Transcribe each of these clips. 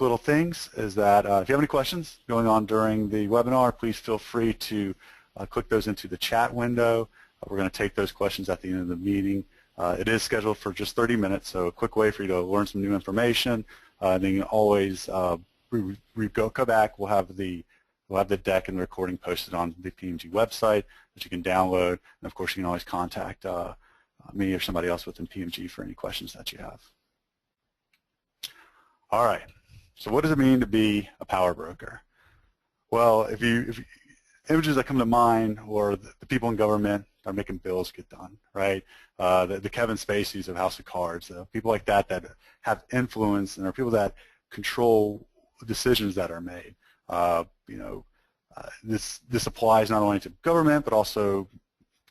little things is that if you have any questions going on during the webinar, please feel free to click those into the chat window. We're going to take those questions at the end of the meeting. It is scheduled for just 30 minutes, so a quick way for you to learn some new information. Then you can always go back. We'll have the deck and the recording posted on the PMG website that you can download. And of course, you can always contact me or somebody else within PMG for any questions that you have. All right. So what does it mean to be a power broker? Well, if images that come to mind or the people in government are making bills get done, right? The Kevin Spaceys of House of Cards, people like that that have influence and are people that control decisions that are made. This applies not only to government but also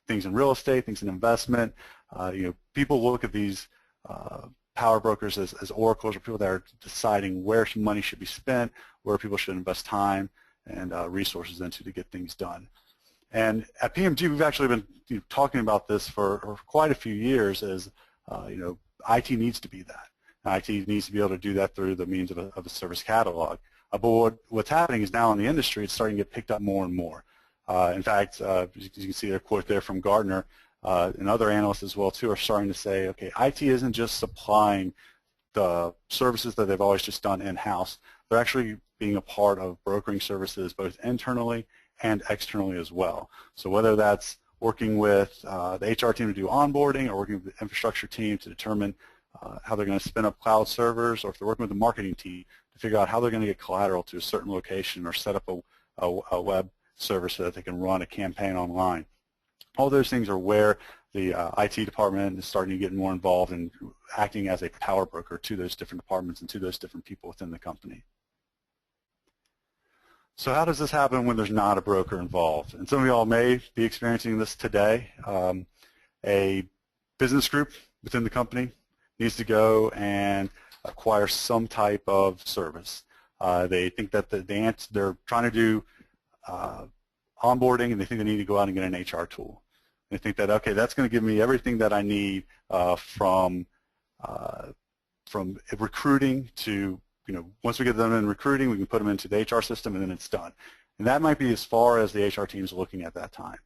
things in real estate, things in investment. People look at these power brokers as oracles, or people that are deciding where money should be spent, where people should invest time and resources into to get things done. And at PMG, we've actually been talking about this for quite a few years. As IT needs to be that. IT needs to be able to do that through the means of a service catalog. But what's happening is now in the industry, it's starting to get picked up more and more. In fact, as you can see their quote there from Gartner, and other analysts as well too are starting to say, okay, IT isn't just supplying the services that they've always just done in-house. They're actually being a part of brokering services both internally and externally as well. So whether that's working with the HR team to do onboarding or working with the infrastructure team to determine how they're going to spin up cloud servers, or if they're working with the marketing team to figure out how they're going to get collateral to a certain location or set up a web server so that they can run a campaign online. All those things are where the IT department is starting to get more involved in acting as a power broker to those different departments and to those different people within the company. So how does this happen when there's not a broker involved? And some of you all may be experiencing this today. A business group within the company needs to go and acquire some type of service. They think that they're trying to do onboarding, and they think they need to go out and get an HR tool. They think that, okay, that's going to give me everything that I need from recruiting to, once we get them in recruiting, we can put them into the HR system, and then it's done. And that might be as far as the HR team is looking at that time.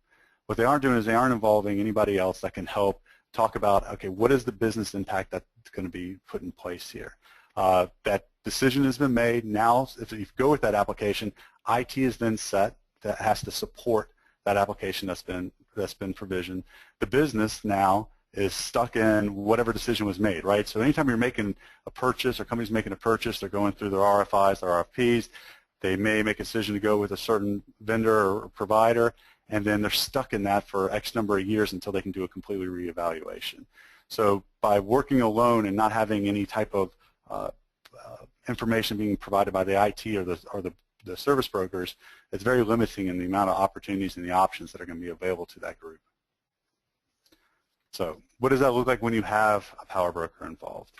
What they aren't doing is they aren't involving anybody else that can help talk about, okay, what is the business impact that's going to be put in place here? That decision has been made. Now, if you go with that application, IT is then set that has to support that application that's been provisioned. The business now is stuck in whatever decision was made, right? So anytime you're making a purchase or company's making a purchase, they're going through their RFIs, their RFPs. They may make a decision to go with a certain vendor or provider, and then they're stuck in that for X number of years until they can do a completely reevaluation. So by working alone and not having any type of information being provided by the IT or the service brokers, it's very limiting in the amount of opportunities and the options that are going to be available to that group. So what does that look like when you have a power broker involved?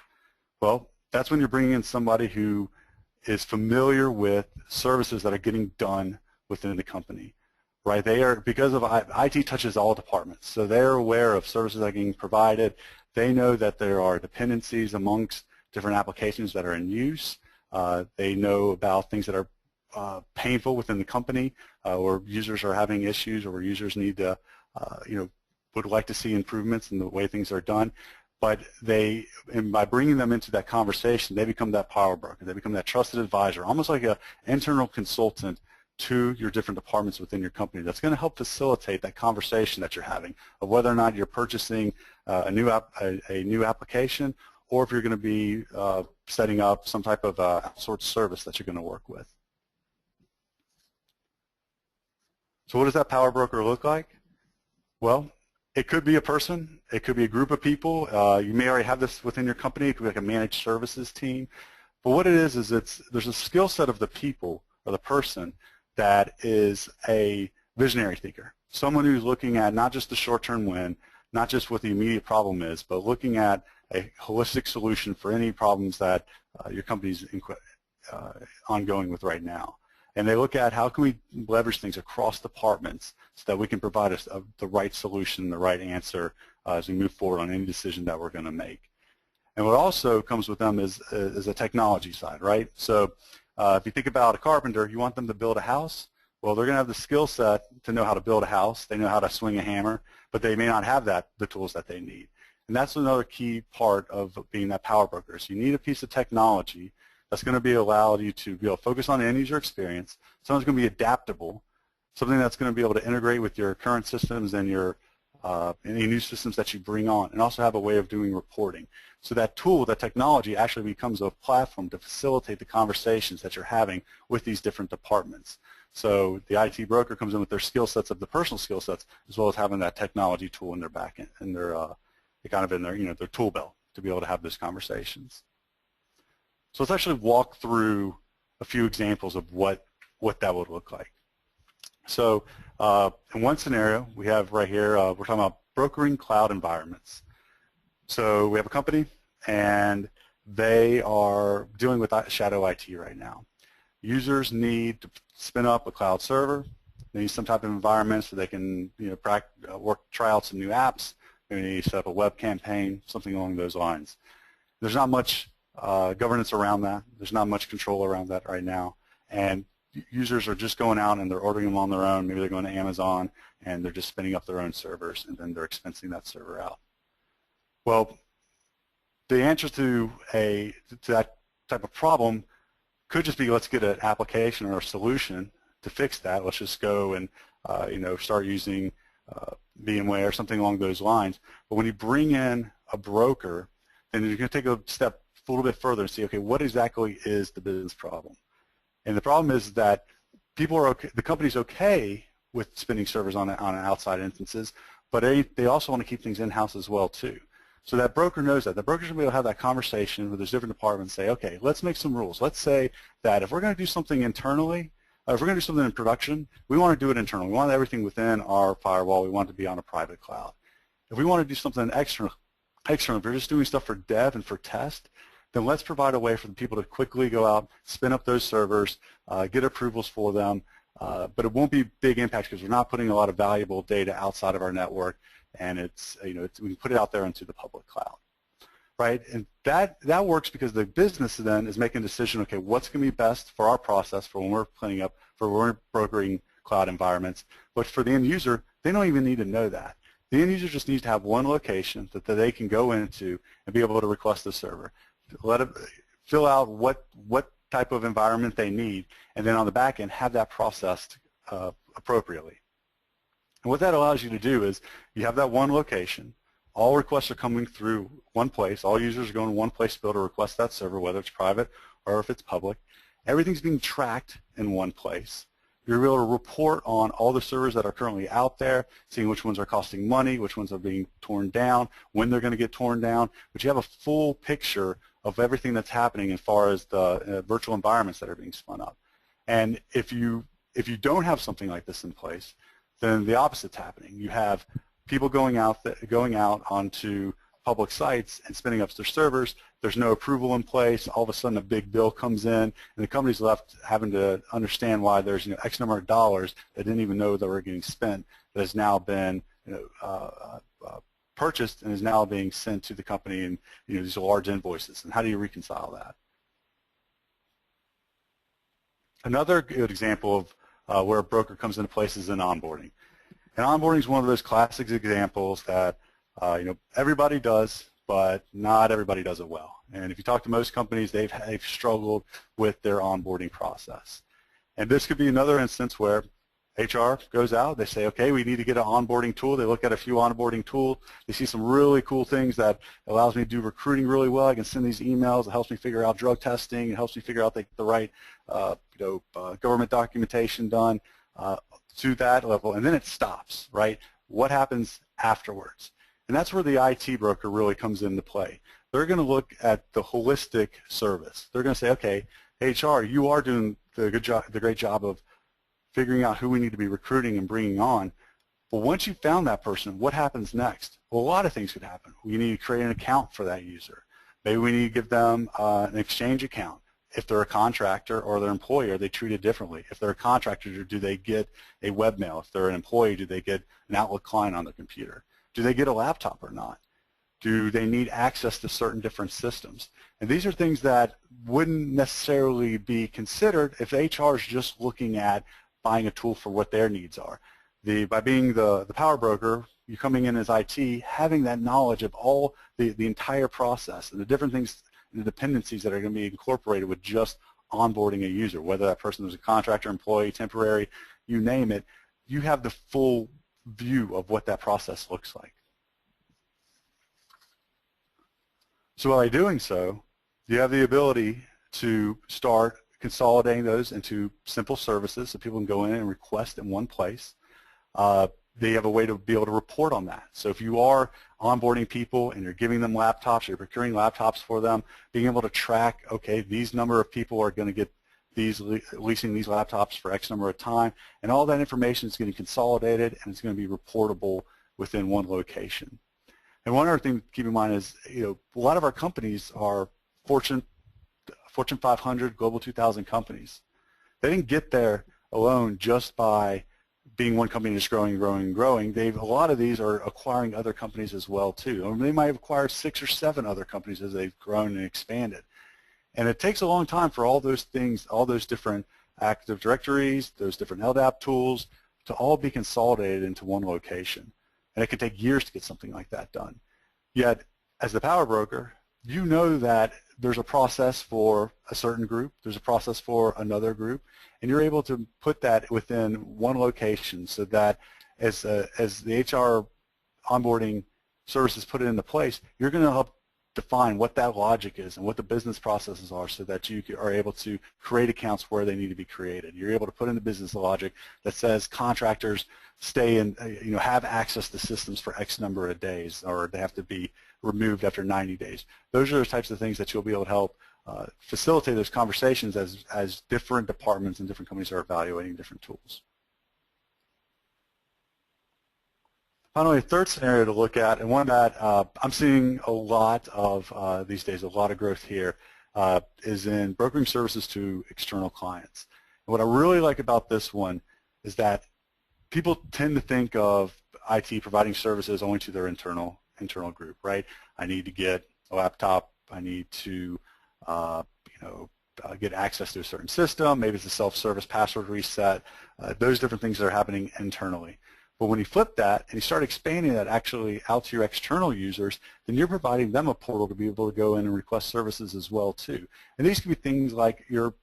Well, that's when you're bringing in somebody who is familiar with services that are getting done within the company, right? Because of IT touches all departments, so they're aware of services that are getting provided. They know that there are dependencies amongst different applications that are in use. They know about things that are painful within the company, where users are having issues, or where users need to, would like to see improvements in the way things are done. But by bringing them into that conversation, they become that power broker. They become that trusted advisor, almost like an internal consultant to your different departments within your company. That's going to help facilitate that conversation that you're having of whether or not you're purchasing a new application, or if you're going to be setting up some type of outsourced service that you're going to work with. So what does that power broker look like? Well, it could be a person. It could be a group of people. You may already have this within your company. It could be like a managed services team. But what it is there's a skill set of the people or the person that is a visionary thinker, someone who's looking at not just the short-term win, not just what the immediate problem is, but looking at a holistic solution for any problems that your company's ongoing with right now. And they look at how can we leverage things across departments so that we can provide us the right solution, the right answer as we move forward on any decision that we're going to make. And what also comes with them is a technology side, right? So if you think about a carpenter, you want them to build a house. Well, they're going to have the skill set to know how to build a house. They know how to swing a hammer, but they may not have the tools that they need. And that's another key part of being that power broker. So you need a piece of technology that's going to allow you to be able to focus on the end user experience. Something's going to be adaptable, something that's going to be able to integrate with your current systems and your any new systems that you bring on, and also have a way of doing reporting. So that tool, that technology, actually becomes a platform to facilitate the conversations that you're having with these different departments. So the IT broker comes in with their skill sets of the personal skill sets, as well as having that technology tool in their back end, in their kind of in their their tool belt to be able to have those conversations. So let's actually walk through a few examples of what that would look like. So in one scenario, we have right here, we're talking about brokering cloud environments. So we have a company, and they are dealing with shadow IT right now. Users need to spin up a cloud server. They need some type of environment so they can try out some new apps. They need to set up a web campaign, something along those lines. There's not much governance around that. There's not much control around that right now. And users are just going out and they're ordering them on their own. Maybe they're going to Amazon and they're just spinning up their own servers, and then they're expensing that server out. Well, the answer to that type of problem could just be, let's get an application or a solution to fix that. Let's just go and start using VMware or something along those lines. But when you bring in a broker, then you're going to take a step a little bit further and see, okay, what exactly is the business problem? And the problem is that people are okay, the company's okay with spinning servers on outside instances, but they also want to keep things in-house as well too. So that broker knows that. The broker's going to be able to have that conversation with those different departments and say, okay, let's make some rules. Let's say that if we're going to do something internally, if we're going to do something in production, we want to do it internally. We want everything within our firewall. We want it to be on a private cloud. If we want to do something external, if we're just doing stuff for dev and for test, then let's provide a way for the people to quickly go out, spin up those servers, get approvals for them, but it won't be big impacts because we're not putting a lot of valuable data outside of our network, and we can put it out there into the public cloud, right? And that works because the business then is making a decision, okay, what's going to be best for our process for when we're cleaning up, for when we're brokering cloud environments. But for the end user, they don't even need to know that. The end user just needs to have one location that they can go into and be able to request the server. Let it fill out what type of environment they need, and then on the back end have that processed appropriately. And what that allows you to do is you have that one location. All requests are coming through one place. All users are going to one place to be able to request that server, whether it's private or if it's public. Everything's being tracked in one place. You're able to report on all the servers that are currently out there, seeing which ones are costing money, which ones are being torn down, when they're going to get torn down. But you have a full picture of everything that's happening as far as the virtual environments that are being spun up. And if you don't have something like this in place, then the opposite's happening. You have people going out onto public sites and spinning up their servers. There's no approval in place. All of a sudden, a big bill comes in, and the company's left having to understand why there's X number of dollars they didn't even know that were getting spent that has now been purchased and is now being sent to the company in these large invoices. And how do you reconcile that? Another good example of where a broker comes into place is in onboarding. And onboarding is one of those classic examples that everybody does, but not everybody does it well. And if you talk to most companies, they've struggled with their onboarding process. And this could be another instance where HR goes out, they say, okay, we need to get an onboarding tool. They look at a few onboarding tools. They see some really cool things that allows me to do recruiting really well. I can send these emails. It helps me figure out drug testing. It helps me figure out the right government documentation done to that level. And then it stops, right? What happens afterwards? And that's where the IT broker really comes into play. They're going to look at the holistic service. They're going to say, okay, HR, you are doing the great job of figuring out who we need to be recruiting and bringing on. But once you've found that person, what happens next? Well, a lot of things could happen. We need to create an account for that user. Maybe we need to give them an exchange account. If they're a contractor or their employer, they treat it differently. If they're a contractor, do they get a webmail? If they're an employee, do they get an Outlook client on their computer? Do they get a laptop or not? Do they need access to certain different systems? And these are things that wouldn't necessarily be considered if HR is just looking at buying a tool for what their needs are. By being the power broker, you're coming in as IT, having that knowledge of all the entire process and the different things, the dependencies that are going to be incorporated with just onboarding a user, whether that person is a contractor, employee, temporary, you name it, you have the full view of what that process looks like. So by doing so, you have the ability to start consolidating those into simple services so people can go in and request in one place. They have a way to be able to report on that. So if you are onboarding people and you're giving them laptops, you're procuring laptops for them, being able to track, okay, these number of people are going to get leasing these laptops for X number of time, and all that information is getting consolidated and it's going to be reportable within one location. And one other thing to keep in mind is, a lot of our companies are Fortune 500, Global 2000 companies. They didn't get there alone just by being one company just growing, growing, growing. A lot of these are acquiring other companies as well too. Or they might have acquired 6 or 7 other companies as they've grown and expanded. And it takes a long time for all those things, all those different Active Directories, those different LDAP tools to all be consolidated into one location. And it could take years to get something like that done. Yet, as the power broker, you know that there's a process for a certain group, there's a process for another group, and you're able to put that within one location so that as the HR onboarding services put it into place, you're going to help define what that logic is and what the business processes are so that you are able to create accounts where they need to be created. You're able to put in the business logic that says contractors stay and have access to systems for X number of days, or they have to be removed after 90 days. Those are the types of things that you'll be able to help facilitate those conversations as different departments and different companies are evaluating different tools. Finally, a third scenario to look at, and one that I'm seeing a lot of these days, a lot of growth here, is in brokering services to external clients. And what I really like about this one is that people tend to think of IT providing services only to their internal group, right? I need to get a laptop. I need to, get access to a certain system. Maybe it's a self-service password reset. Those different things that are happening internally. But when you flip that and you start expanding that actually out to your external users, then you're providing them a portal to be able to go in and request services as well too. And these could be things like your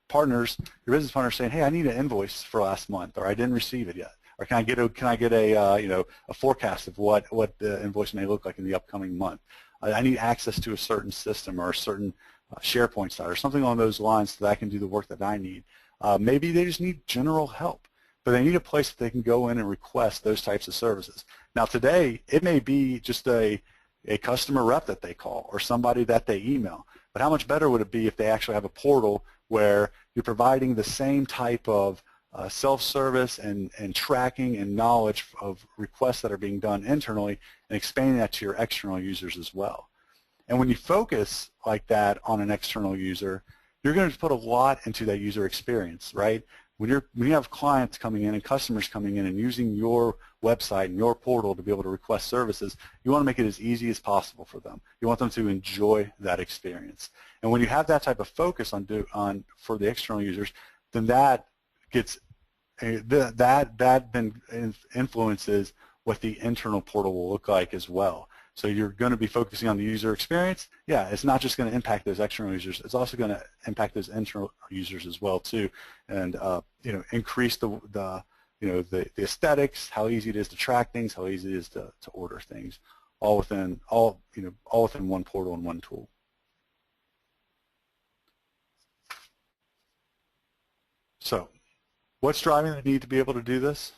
partners, your business partners saying, hey, I need an invoice for last month, or I didn't receive it yet, or can I get a forecast of what the invoice may look like in the upcoming month. I need access to a certain system or a certain SharePoint site or something along those lines so that I can do the work that I need. Maybe they just need general help, but they need a place that they can go in and request those types of services. Now today, it may be just a customer rep that they call or somebody that they email, but how much better would it be if they actually have a portal where you're providing the same type of self-service and tracking and knowledge of requests that are being done internally and expanding that to your external users as well. And when you focus like that on an external user, you're going to put a lot into that user experience, right? When you have clients coming in and customers coming in and using your website and your portal to be able to request services, you want to make it as easy as possible for them. You want them to enjoy that experience. And when you have that type of focus for the external users, then that then influences what the internal portal will look like as well. So you're going to be focusing on the user experience. Yeah, it's not just going to impact those external users. It's also going to impact those internal users as well too, and increase the aesthetics, how easy it is to track things, how easy it is to order things, all within one portal and one tool. So, what's driving the need to be able to do this?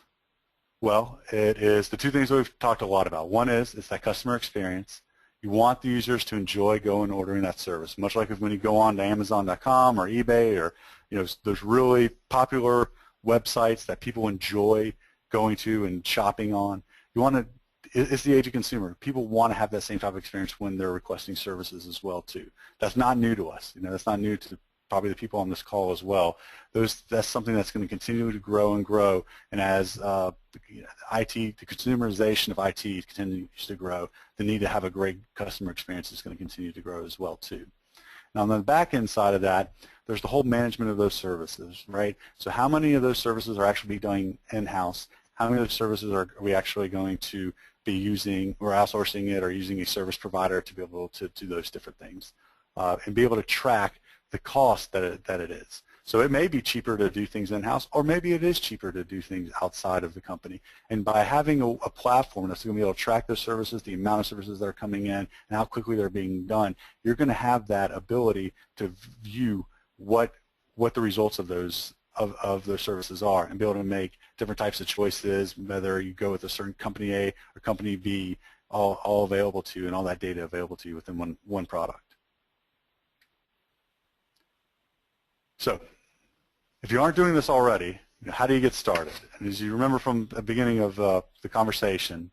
Well, it is the two things that we've talked a lot about. One is it's that customer experience. You want the users to enjoy going and ordering that service, much like when you go on to Amazon.com or eBay or there's really popular websites that people enjoy going to and shopping on. You want to. It's the age of consumer. People want to have that same type of experience when they're requesting services as well too. That's not new to us. That's not new to probably the people on this call as well. That's something that's going to continue to grow and grow, and as IT, the consumerization of IT continues to grow, the need to have a great customer experience is going to continue to grow as well too. Now on the back end side of that, there's the whole management of those services, right? So how many of those services are actually being done in-house? How many of those services are we actually going to be using or outsourcing it or using a service provider to be able to do those different things and be able to track the cost that it is. So it may be cheaper to do things in-house, or maybe it is cheaper to do things outside of the company. And by having a platform that's going to be able to track those services, the amount of services that are coming in, and how quickly they're being done, you're going to have that ability to view what the results of those services are, and be able to make different types of choices, whether you go with a certain company A or company B, all available to you, and all that data available to you within one product. So if you aren't doing this already, how do you get started? And as you remember from the beginning of the conversation,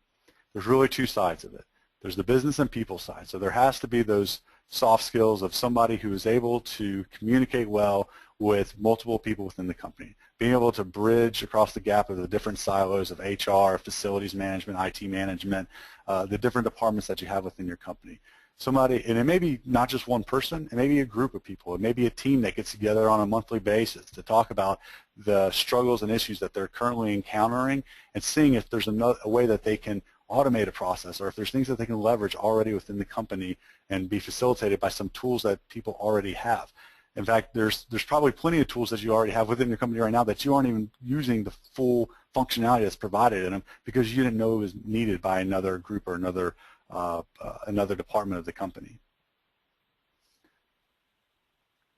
there's really two sides of it. There's the business and people side. So there has to be those soft skills of somebody who is able to communicate well with multiple people within the company, being able to bridge across the gap of the different silos of HR, facilities management, IT management, the different departments that you have within your company. Somebody, and it may be not just one person, it may be a group of people, it may be a team that gets together on a monthly basis to talk about the struggles and issues that they're currently encountering, and seeing if there's a way that they can automate a process, or if there's things that they can leverage already within the company and be facilitated by some tools that people already have. In fact, there's probably plenty of tools that you already have within your company right now that you aren't even using the full functionality that's provided in them because you didn't know it was needed by another group or another department of the company.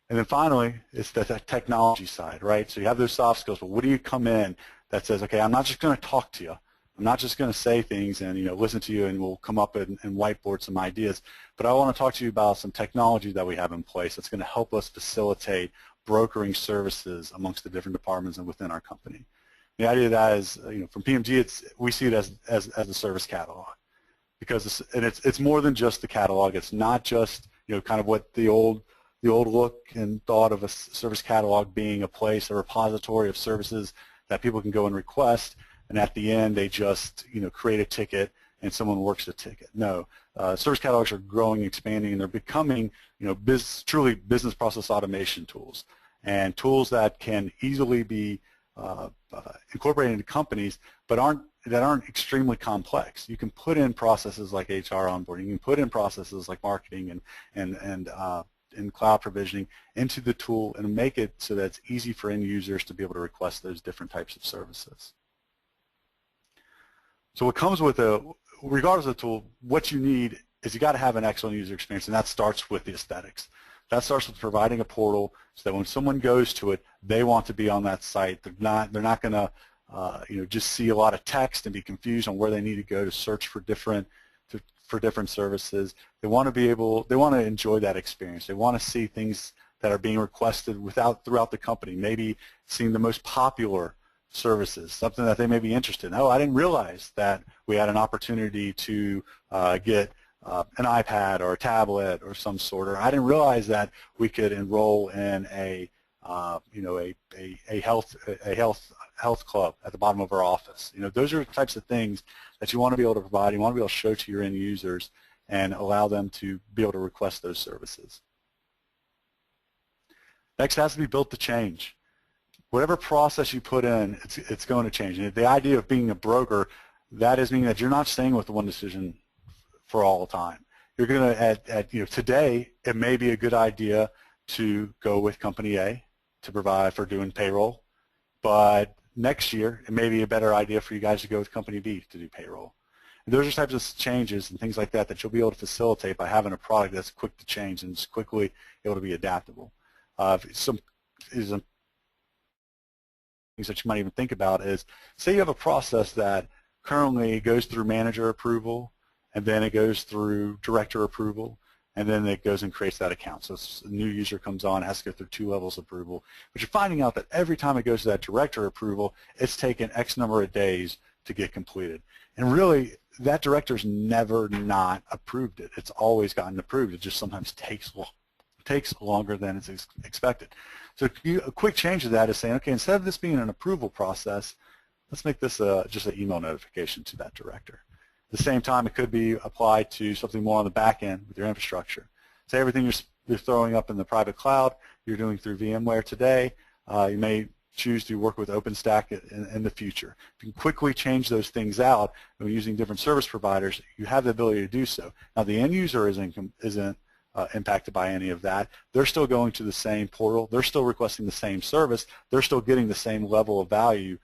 And then finally, it's the technology side, right? So you have those soft skills, but what do you come in that says, okay, I'm not just going to talk to you. I'm not just going to say things and listen to you and we'll come up and whiteboard some ideas, but I want to talk to you about some technology that we have in place that's going to help us facilitate brokering services amongst the different departments and within our company. The idea of that is, from PMG, we see it as a service catalog, because it's more than just the catalog. It's not just kind of what the old look and thought of a service catalog being a place, a repository of services that people can go and request, and at the end they just create a ticket and someone works the ticket. No, service catalogs are growing, expanding, and they're becoming truly business process automation tools, and tools that can easily be incorporated into companies, but that aren't extremely complex. You can put in processes like HR onboarding, you can put in processes like marketing and cloud provisioning into the tool and make it so that it's easy for end users to be able to request those different types of services. So what comes with regardless of the tool, what you need is you got to have an excellent user experience, and that starts with the aesthetics. That starts with providing a portal so that when someone goes to it, they want to be on that site. They're not going to just see a lot of text and be confused on where they need to go to search for different services. They want to enjoy that experience. They want to see things that are being requested throughout the company. Maybe seeing the most popular services, something that they may be interested in. Oh, I didn't realize that we had an opportunity to get an iPad or a tablet or some sort, or I didn't realize that we could enroll in a health club at the bottom of our office. Those are the types of things that you want to be able to provide. You want to be able to show to your end users and allow them to be able to request those services. Next, it has to be built to change. Whatever process you put in, it's going to change. And the idea of being a broker, that is meaning that you're not staying with the one decision for all time. You're going to, today, it may be a good idea to go with company A to provide for doing payroll, but next year, it may be a better idea for you guys to go with company B to do payroll. And those are types of changes and things like that you'll be able to facilitate by having a product that's quick to change and is quickly able to be adaptable. Some things that you might even think about is, say you have a process that currently goes through manager approval, and then it goes through director approval, and then it goes and creates that account. So a new user comes on, it has to go through 2 levels of approval. But you're finding out that every time it goes to that director approval, it's taken X number of days to get completed. And really, that director's never not approved it. It's always gotten approved. It just sometimes takes takes longer than is expected. So a quick change to that is saying, okay, instead of this being an approval process, let's make this just an email notification to that director. At the same time, it could be applied to something more on the back end with your infrastructure. Say everything you're throwing up in the private cloud, you're doing through VMware today. You may choose to work with OpenStack in the future. If you can quickly change those things out when using different service providers, you have the ability to do so. Now, the end user isn't impacted by any of that. They're still going to the same portal. They're still requesting the same service. They're still getting the same level of value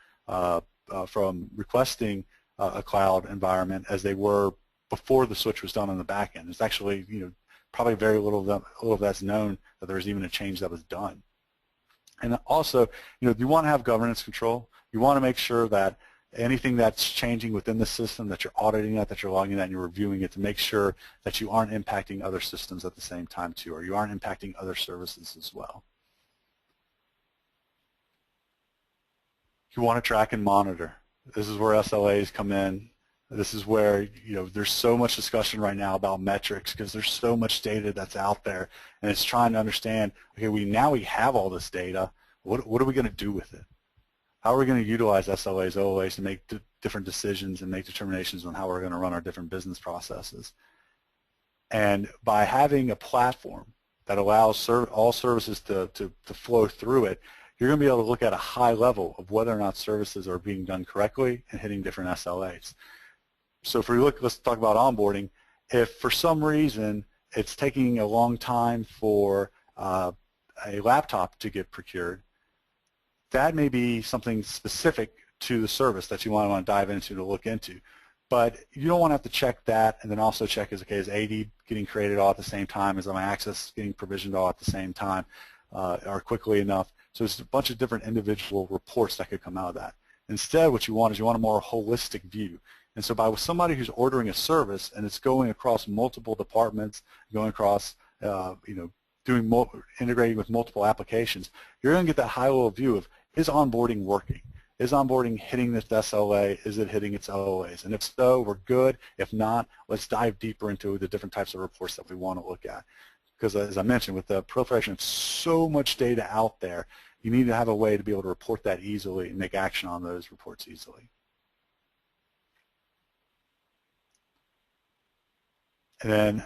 from requesting a cloud environment as they were before the switch was done on the back end. It's actually, probably very little of that's known that there was even a change that was done. And also, you want to have governance control. You want to make sure that anything that's changing within the system, that you're auditing that you're logging that, and you're reviewing it to make sure that you aren't impacting other systems at the same time too, or you aren't impacting other services as well. You want to track and monitor. This is where SLAs come in. This is where, there's so much discussion right now about metrics because there's so much data that's out there, and it's trying to understand, okay, now we have all this data. What are we going to do with it? How are we going to utilize SLAs, OLAs to make different decisions and make determinations on how we're going to run our different business processes? And by having a platform that allows all services to flow through it, you're going to be able to look at a high level of whether or not services are being done correctly and hitting different SLAs. So if we look, let's talk about onboarding. If for some reason it's taking a long time for a laptop to get procured, that may be something specific to the service that you want to dive into to look into. But you don't want to have to check that and then also check is AD getting created all at the same time, is my access getting provisioned all at the same time or quickly enough. So there's a bunch of different individual reports that could come out of that. Instead, what you want is you want a more holistic view. And so by somebody who's ordering a service and it's going across multiple departments, going across, integrating with multiple applications, you're going to get that high-level view of, is onboarding working? Is onboarding hitting this SLA? Is it hitting its OLAs? And if so, we're good. If not, let's dive deeper into the different types of reports that we want to look at. Because as I mentioned, with the proliferation of so much data out there, you need to have a way to be able to report that easily and make action on those reports easily. And then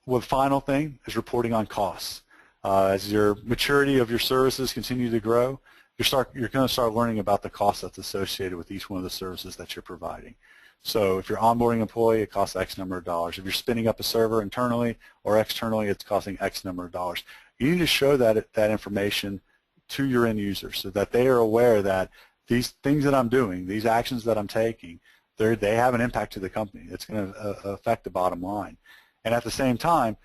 the final thing is reporting on costs. As your maturity of your services continue to grow, you're going to start learning about the cost that's associated with each one of the services that you're providing. So if you're onboarding an employee, it costs X number of dollars. If you're spinning up a server internally or externally, it's costing X number of dollars. You need to show that information to your end users so that they are aware that these things that I'm doing, these actions that I'm taking, they have an impact to the company. It's going to affect the bottom line. And at the same time,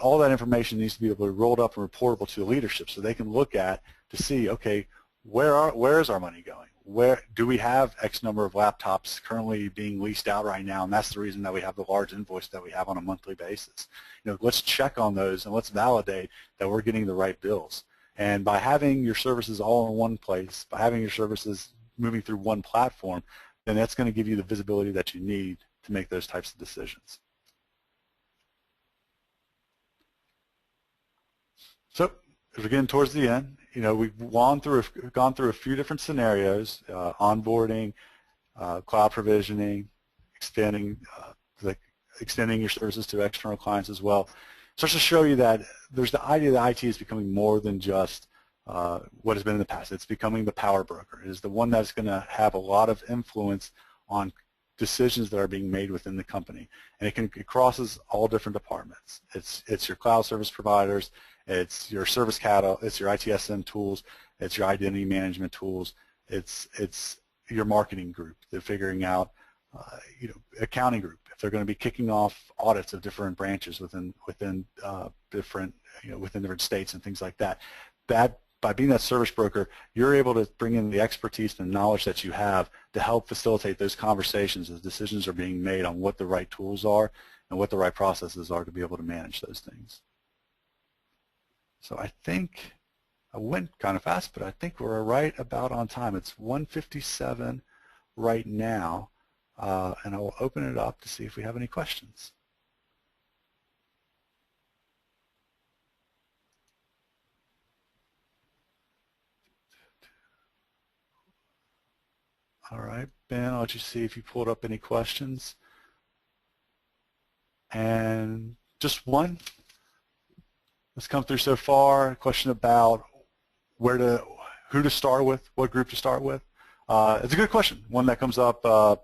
all that information needs to be able to be rolled up and reportable to the leadership so they can look at to see, okay, where is our money going? Where do we have X number of laptops currently being leased out right now? And that's the reason that we have the large invoice that we have on a monthly basis. Let's check on those and let's validate that we're getting the right bills. And by having your services all in one place, by having your services moving through one platform, then that's going to give you the visibility that you need to make those types of decisions. So as we're getting towards the end, we've gone through a few different scenarios: onboarding, cloud provisioning, extending your services to external clients as well. Starts to show you that there's the idea that IT is becoming more than just what has been in the past. It's becoming the power broker. It is the one that's going to have a lot of influence on decisions that are being made within the company, and it crosses all different departments. It's your cloud service providers. It's your service catalog, it's your ITSM tools, it's your identity management tools, it's your marketing group. They're figuring out, accounting group, if they're going to be kicking off audits of different branches within different states and things like that. That by being that service broker, you're able to bring in the expertise and knowledge that you have to help facilitate those conversations as decisions are being made on what the right tools are and what the right processes are to be able to manage those things. So I think I went kind of fast, but I think we're right about on time. It's 1:57 right now, and I will open it up to see if we have any questions. All right, Ben, I'll let you see if you pulled up any questions. And just one that's come through so far, a question about who to start with, what group to start with. It's a good question, one that comes up, I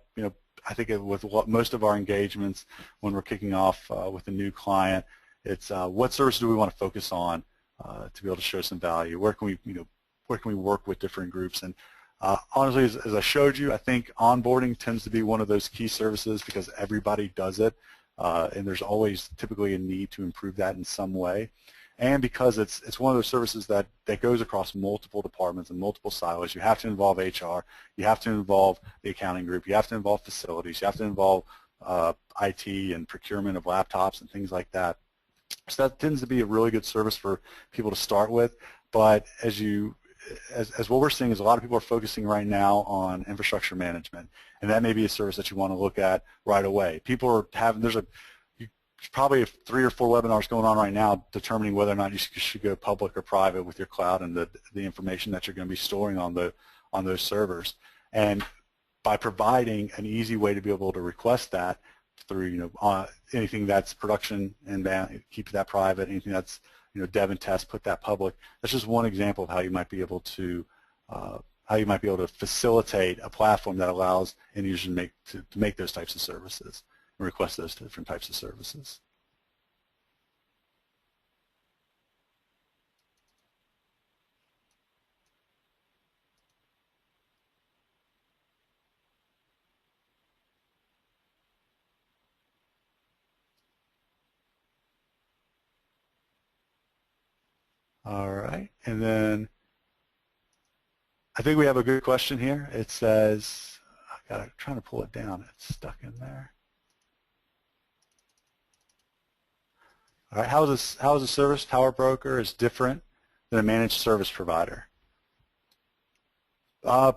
think with most of our engagements when we're kicking off with a new client. It's what service do we want to focus on to be able to show some value? Where can we work with different groups? And honestly, as I showed you, I think onboarding tends to be one of those key services because everybody does it, and there's always typically a need to improve that in some way. And because it's one of those services that goes across multiple departments and multiple silos, you have to involve HR, you have to involve the accounting group, you have to involve facilities, you have to involve IT and procurement of laptops and things like that. So that tends to be a really good service for people to start with. But as what we're seeing is a lot of people are focusing right now on infrastructure management, and that may be a service that you want to look at right away. People are having, there's probably 3 or 4 webinars going on right now determining whether or not you should go public or private with your cloud and the information that you're going to be storing on those servers. And by providing an easy way to be able to request that through anything that's production and keep that private, anything that's dev and test, put that public. That's just one example of how you might be able to facilitate a platform that allows end users to make those types of services and request those different types of services. All right, and then I think we have a good question here. It says, I'm trying to pull it down. It's stuck in there. All right, how is a service power broker is different than a managed service provider? I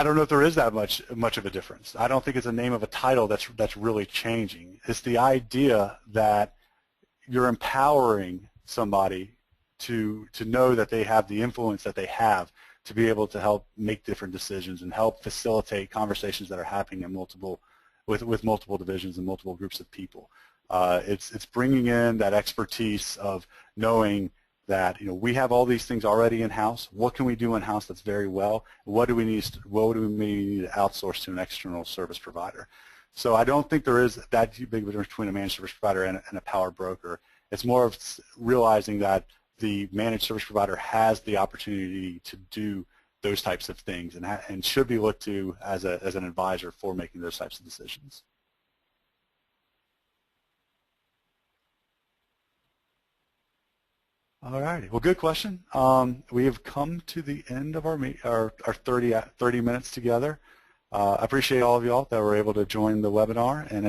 don't know if there is that much of a difference. I don't think it's a name of a title that's really changing. It's the idea that you're empowering somebody to know that they have the influence that they have to be able to help make different decisions and help facilitate conversations that are happening in with multiple divisions and multiple groups of people. It's bringing in that expertise of knowing that we have all these things already in-house. What can we do in-house that's very well? What do we need to outsource to an external service provider? So I don't think there is that big of a difference between a managed service provider and a power broker. It's more of realizing that the managed service provider has the opportunity to do those types of things and should be looked to as an advisor for making those types of decisions. All righty. Well, good question. We have come to the end of our 30 minutes together. I appreciate all of y'all that were able to join the webinar, and